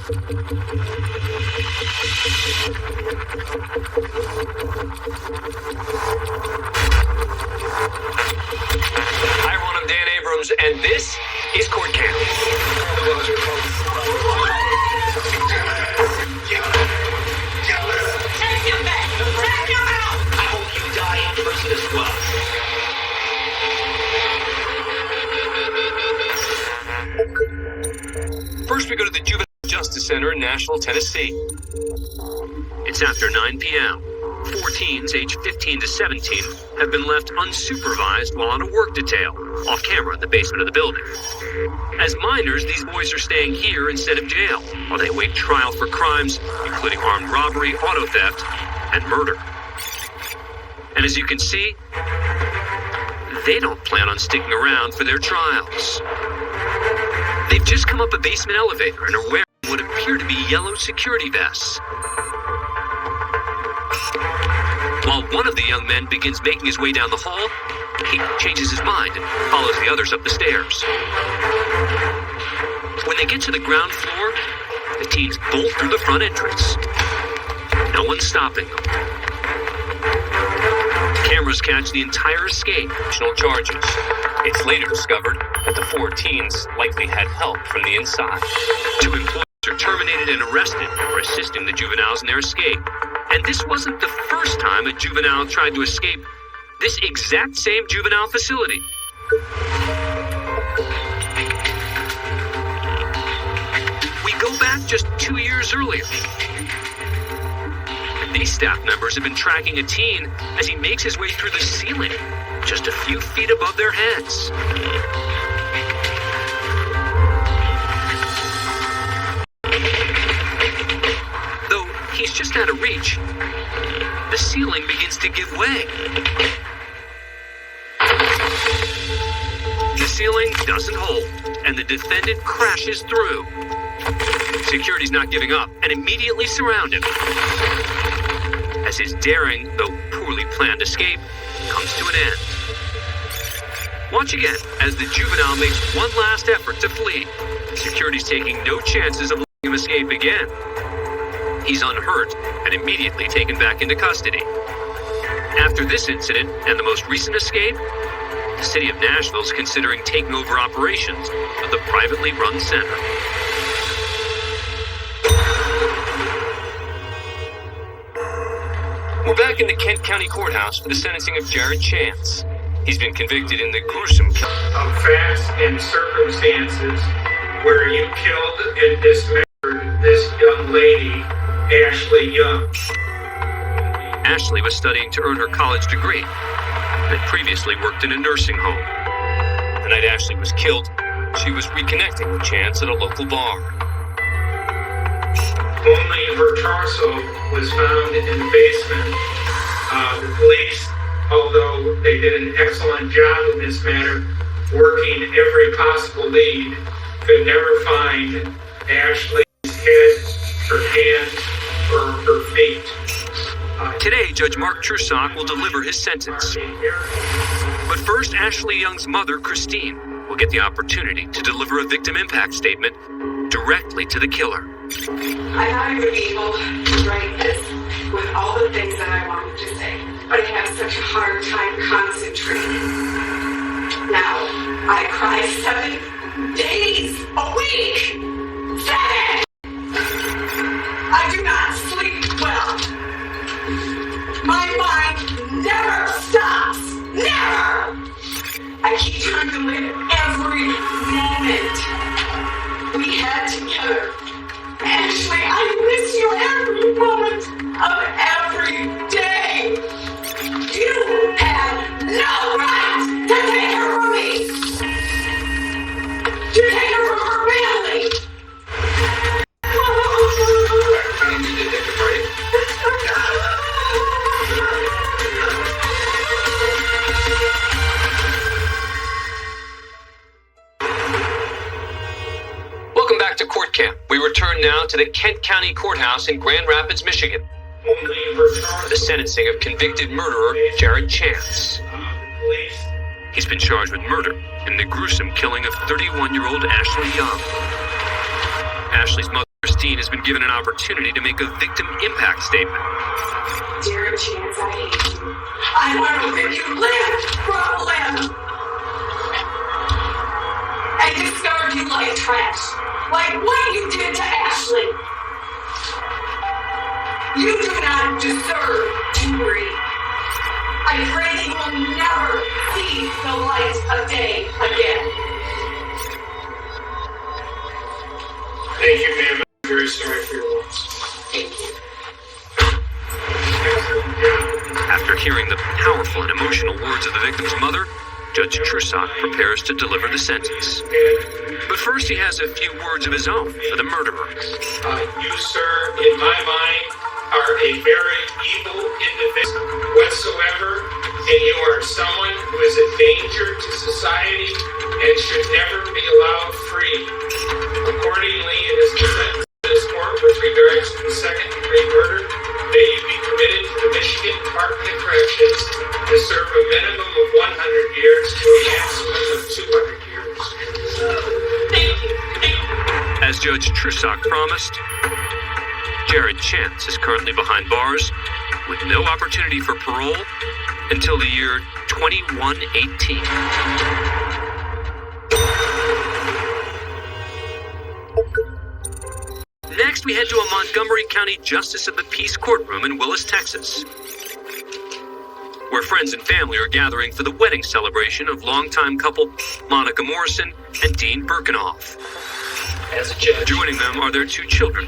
Hi, everyone, I'm Dan Abrams, and this is Court Camp. Take him back! Take him out! I hope you die in prison as well. First, we go to the Juvenile Justice Center in Nashville, Tennessee. It's after 9 p.m. 4 teens aged 15 to 17 have been left unsupervised while on a work detail, off camera in the basement of the building. As minors, these boys are staying here instead of jail, while they await trial for crimes including armed robbery, auto theft, and murder. And as you can see, they don't plan on sticking around for their trials. They've just come up a basement elevator and are wearing what appear to be yellow security vests. While one of the young men begins making his way down the hall, he changes his mind and follows the others up the stairs. When they get to the ground floor, the teens bolt through the front entrance. No one's stopping them. Cameras catch the entire escape. No charges. It's later discovered that the 4 teens likely had help from the inside. 2 employees are terminated and arrested for assisting the juveniles in their escape. And this wasn't the first time a juvenile tried to escape this exact same juvenile facility. We go back just 2 years earlier. These staff members have been tracking a teen as he makes his way through the ceiling, just a few feet above their heads. Though he's just out of reach, the ceiling begins to give way. The ceiling doesn't hold, and the defendant crashes through. Security's not giving up and immediately surround him, as his daring, though poorly planned escape comes to an end. Watch again as the juvenile makes one last effort to flee. Security's taking no chances of letting him escape again. He's unhurt and immediately taken back into custody. After this incident and the most recent escape, the city of Nashville is considering taking over operations of the privately run center. We're back in the Kent County Courthouse for the sentencing of Jared Chance. He's been convicted in the gruesome of facts and circumstances where you killed and dismembered this young lady, Ashley Young. Ashley was studying to earn her college degree and had previously worked in a nursing home. The night Ashley was killed, she was reconnecting with Chance at a local bar. Only her torso was found in the basement. The police, although they did an excellent job in this matter, working every possible lead, could never find Ashley's head, her hands, or her feet. Today, Judge Mark Trusock will deliver his sentence. But first, Ashley Young's mother, Christine, will get the opportunity to deliver a victim impact statement directly to the killer. I thought I would be able to write this with all the things that I wanted to say, but I have such a hard time concentrating. Now, I cry 7 days a week! 7! I do not sleep well. My mind never stops! Never! I keep trying to live every moment we had together. Ashley, I miss you every moment of every day. You had no right to take her from me. To take her from her family. Welcome back to Court Camp. We return now to the Kent County Courthouse in Grand Rapids, Michigan, for the sentencing of convicted murderer Jared Chance. He's been charged with murder in the gruesome killing of 31-year-old Ashley Young. Ashley's mother Christine has been given an opportunity to make a victim impact statement. Dear Chance, I hate you. I want to make you live from Lamb. I discard you like trash. Like what you did to Ashley. You do not deserve to breathe. I pray that you will never see the light of day again. Thank you, ma'am. I'm very sorry for your loss. Thank you. After hearing the powerful and emotional words of the victim's mother, Judge Trusock prepares to deliver the sentence. But first he has a few words of his own for the murderer. You, sir, in my mind, are a very evil individual whatsoever, and you are someone who is a danger to society and should never be allowed free. Accordingly, it is the sentence of this court with regards to the second-degree murder that you be committed to the Michigan Department of Corrections to serve a minimum of 100 years to a maximum of 200 years. Thank you. As Judge Trusock promised, Jared Chance is currently behind bars with no opportunity for parole until the year 2118. Next, we head to a Montgomery County Justice of the Peace courtroom in Willis, Texas, where friends and family are gathering for the wedding celebration of longtime couple Monica Morrison and Dean Birkenhoff. As a judge, Joining them are their two children,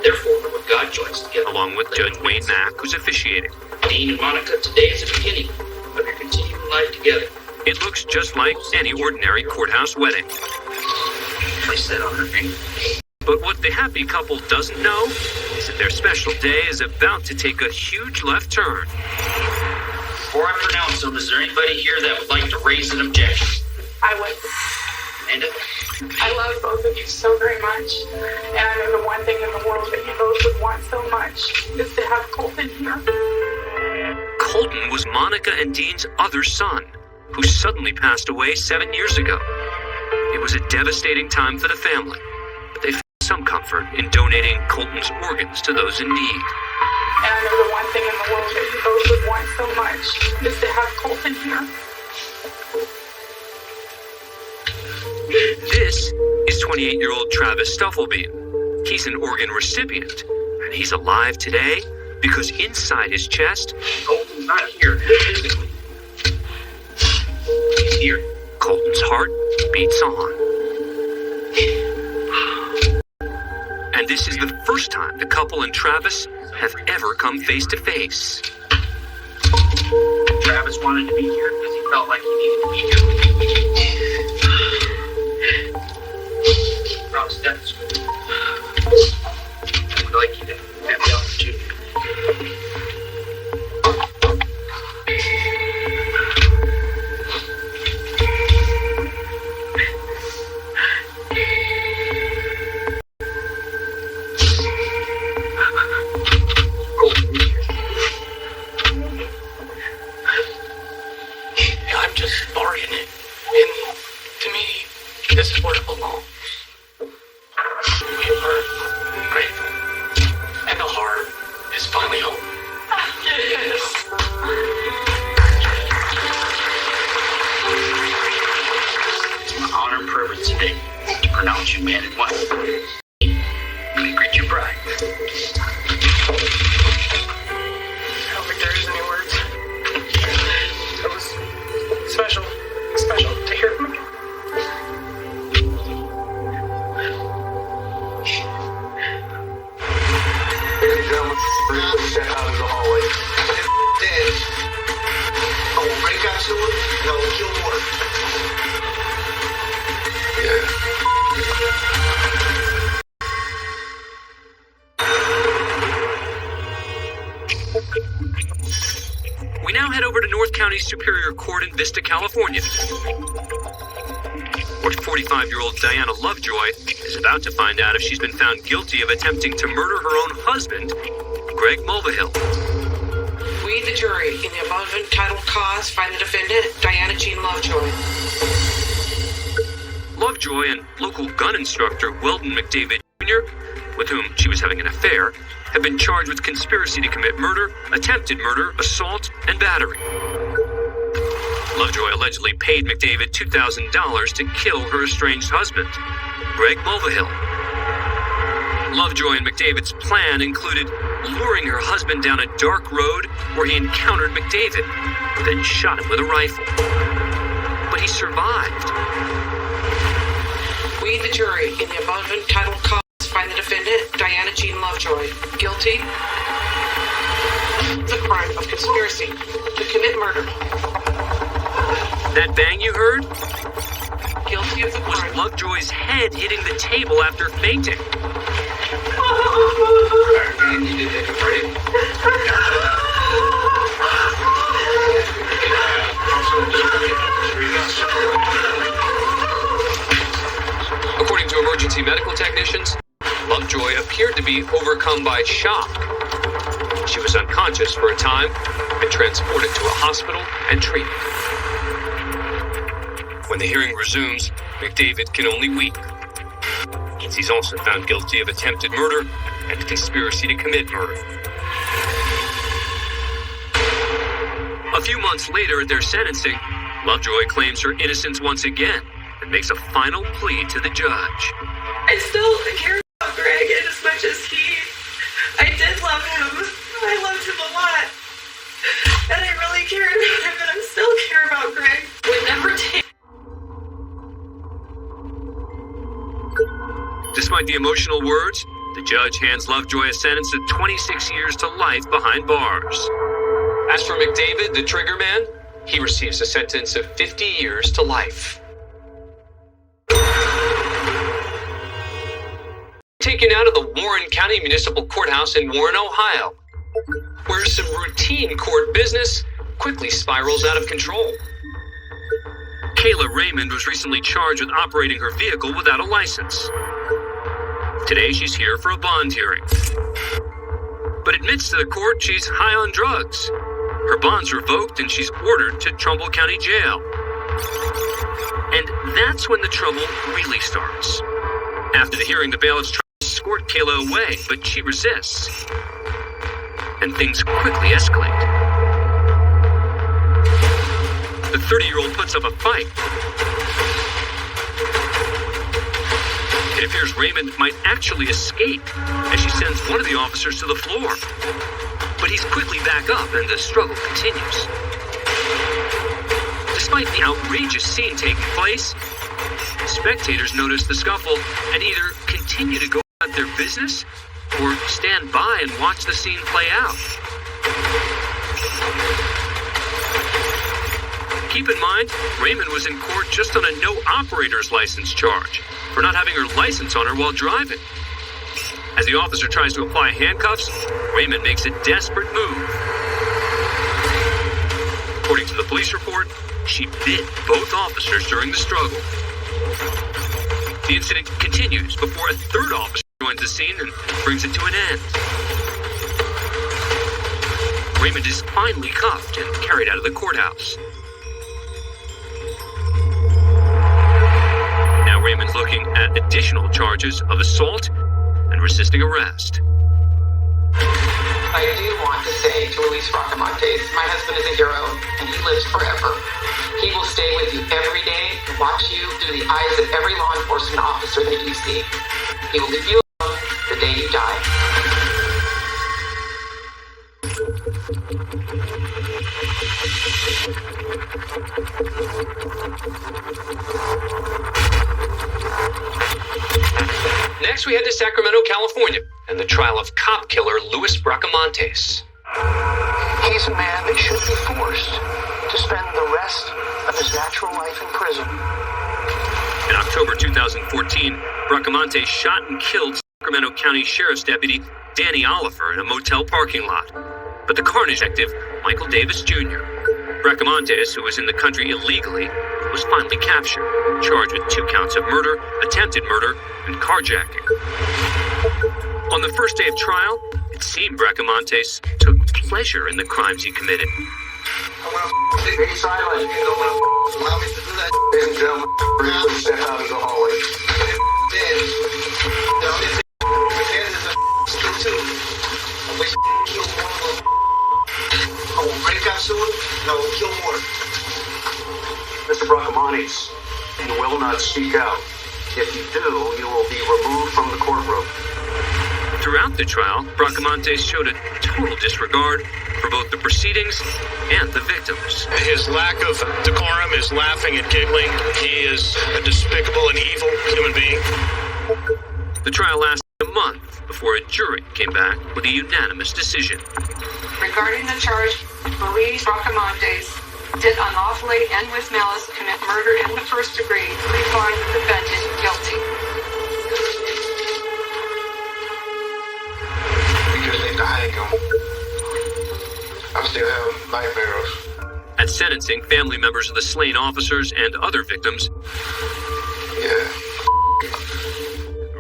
therefore, when God joins together, along with Judge Wayne Mack, who's officiating. Dean and Monica, today is the beginning of your continuing life together. It looks just like any ordinary courthouse wedding. Place that on her finger. But what the happy couple doesn't know is that their special day is about to take a huge left turn. Before I pronounce them, is there anybody here that would like to raise an objection? I would. Amanda? I love both of you so very much. And I know the one thing in the world that you both would want so much is to have Colton here. Colton was Monica and Dean's other son, who suddenly passed away 7 years ago. It was a devastating time for the family, but they found some comfort in donating Colton's organs to those in need. And I know the one thing in the world that you both would want so much is to have Colton here. This is 28-year-old Travis Stuffelbein. He's an organ recipient, and he's alive today because inside his chest, Colton's not here physically. He's here. Colton's heart beats on. And this is the first time the couple and Travis have ever come face to face. Travis wanted to be here because he felt like he needed to be here. From stethoscope. I would like you to have the opportunity. I'm just barring it. And to me, this is where it belongs. We are grateful. And the heart is finally home. Yes. It's my honor and privilege today to pronounce you man and wife. Let me greet your bride. I don't think there is any words. It was special to hear from you. Ladies and gentlemen, please step out of the hallway. Dead. I will break out to it and I will kill more. We now head over to North County Superior Court in Vista, California, where 45-year-old Diana Lovejoy is about to find out if she's been found guilty of attempting to murder her own husband, Greg Mulvihill. We, the jury, in the above entitled cause, find the defendant, Diana Jean Lovejoy. Lovejoy and local gun instructor Weldon McDavid Jr., with whom she was having an affair, had been charged with conspiracy to commit murder, attempted murder, assault, and battery. Lovejoy allegedly paid McDavid $2,000 to kill her estranged husband, Greg Mulvihill. Lovejoy and McDavid's plan included luring her husband down a dark road where he encountered McDavid, who then shot him with a rifle. But he survived. We, the jury, in the above entitled cause, find the defendant, Diana Jean Lovejoy, guilty of the crime of conspiracy to commit murder. That bang you heard Guilty of the was crime. Lovejoy's head hitting the table after fainting. You need to take a break. According to emergency medical technicians, Lovejoy appeared to be overcome by shock. She was unconscious for a time and transported to a hospital and treated. When the hearing resumes, McDavid can only weep. He's also found guilty of attempted murder and conspiracy to commit murder. A few months later at their sentencing, Lovejoy claims her innocence once again and makes a final plea to the judge. I still care about Greg, and as much as I did love him. I loved him a lot. And I really cared about him, and I still care about Greg. Would never take. Despite the emotional words, the judge hands Lovejoy a sentence of 26 years to life behind bars. As for McDavid, the trigger man, he receives a sentence of 50 years to life. Taken out of the Warren County Municipal Courthouse in Warren, Ohio, where some routine court business quickly spirals out of control. Kayla Raymond was recently charged with operating her vehicle without a license. Today, she's here for a bond hearing, but admits to the court she's high on drugs. Her bond's revoked and she's ordered to Trumbull County Jail. And that's when the trouble really starts. After the hearing, the bailiffs try to escort Kayla away, but she resists. And things quickly escalate. The 30-year-old puts up a fight. It appears Raymond might actually escape as she sends one of the officers to the floor. But he's quickly back up and the struggle continues. Despite the outrageous scene taking place, spectators notice the scuffle and either continue to go about their business or stand by and watch the scene play out. Keep in mind, Raymond was in court just on a no operator's license charge for not having her license on her while driving. As the officer tries to apply handcuffs, Raymond makes a desperate move. According to the police report, she bit both officers during the struggle. The incident continues before a third officer joins the scene and brings it to an end. Raymond is finally cuffed and carried out of the courthouse. Now Raymond's looking at additional charges of assault and resisting arrest. I do want to say to Luis Bracamontes, my husband is a hero and he lives forever. He will stay with you every day and watch you through the eyes of every law enforcement officer that you see. He will leave you alone the day you die. Next, we head to Sacramento, California, and the trial of cop killer Luis Bracamontes. He's a man that should be forced to spend the rest of his natural life in prison. In October 2014, Bracamontes shot and killed Sacramento County Sheriff's Deputy Danny Oliver in a motel parking lot. But the carnage detective, Michael Davis Jr. Bracamontes, who was in the country illegally, was finally captured, charged with 2 counts of murder, attempted murder, and carjacking. On the first day of trial, it seemed Bracamontes took pleasure in the crimes he committed. Be silent. You don't want to allow me to do that. Ladies and gentlemen, please step out of the hallway. kill more. Mr. Bracamontes, you will not speak out. If you do, you will be removed from the courtroom. Throughout the trial, Bracamontes showed a total disregard for both the proceedings and the victims. His lack of decorum, his laughing and giggling, he is a despicable and evil human being. The trial lasted a month before a jury came back with a unanimous decision. Regarding the charge, Luis Bracamontes did unlawfully and with malice commit murder in the first degree. We find the defendant guilty. Because they died, I still have nightmares. At sentencing, family members of the slain officers and other victims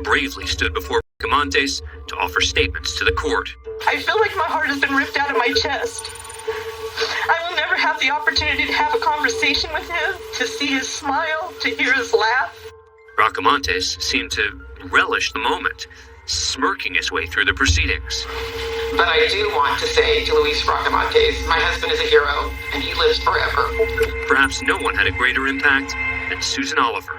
bravely stood before Bracamontes to offer statements to the court. I feel like my heart has been ripped out of my chest. I will never have the opportunity to have a conversation with him, to see his smile, to hear his laugh. Bracamontes seemed to relish the moment, smirking his way through the proceedings. But I do want to say to Luis Bracamontes, my husband is a hero, and he lives forever. Perhaps no one had a greater impact than Susan Oliver,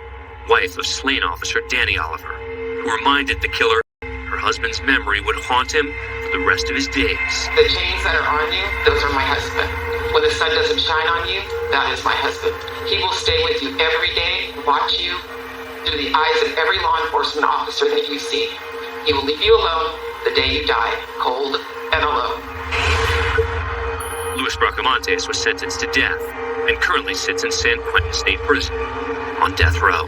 wife of slain officer Danny Oliver, who reminded the killer her husband's memory would haunt him for the rest of his days. The chains that are on you, those are my husband. When the sun doesn't shine on you, that is my husband. He will stay with you every day, watch you through the eyes of every law enforcement officer that you see. He will leave you alone the day you die, cold and alone. Luis Bracamontes was sentenced to death and currently sits in San Quentin State Prison on death row.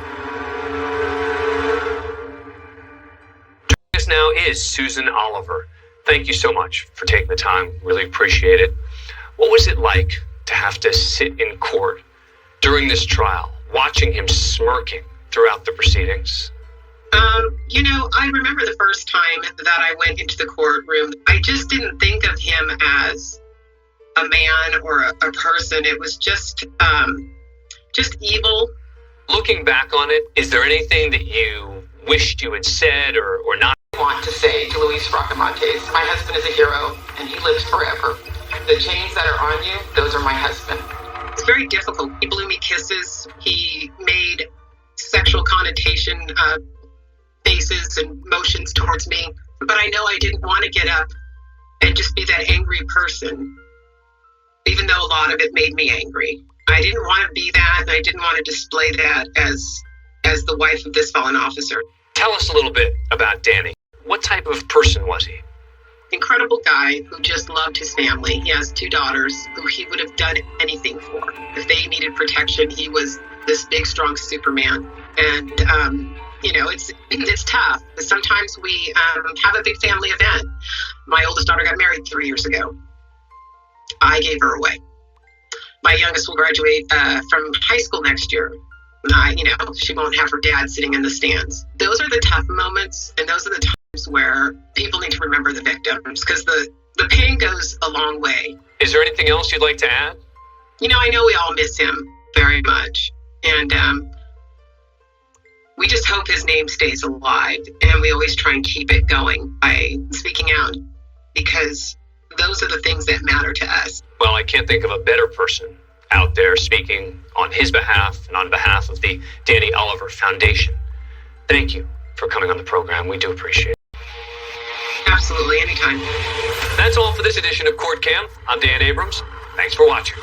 Joining us now is Susan Oliver. Thank you so much for taking the time. Really appreciate it. What was it like to have to sit in court during this trial, watching him smirking throughout the proceedings? I remember the first time that I went into the courtroom, I just didn't think of him as a man or a person. It was just evil. Looking back on it, is there anything that you wished you had said or not? I want to say to Luis Bracamontes, my husband is a hero, and he lives forever. The chains that are on you, those are my husband. It's very difficult. He blew me kisses. He made sexual connotation faces and motions towards me. But I know I didn't want to get up and just be that angry person, even though a lot of it made me angry. I didn't want to be that, and I didn't want to display that as the wife of this fallen officer. Tell us a little bit about Danny. What type of person was he? Incredible guy who just loved his family. He has 2 daughters who he would have done anything for. If they needed protection, he was this big, strong Superman. And, it's tough. Sometimes we have a big family event. My oldest daughter got married 3 years ago. I gave her away. My youngest will graduate from high school next year. She won't have her dad sitting in the stands. Those are the tough moments, and those are the times where people need to remember the victims, because the pain goes a long way. Is there anything else you'd like to add? I know we all miss him very much, and we just hope his name stays alive, and we always try and keep it going by speaking out, because those are the things that matter to us. Well, I can't think of a better person out there speaking on his behalf and on behalf of the Danny Oliver Foundation. Thank you for coming on the program. We do appreciate it. Absolutely, anytime. That's all for this edition of Court Cam. I'm Dan Abrams. Thanks for watching.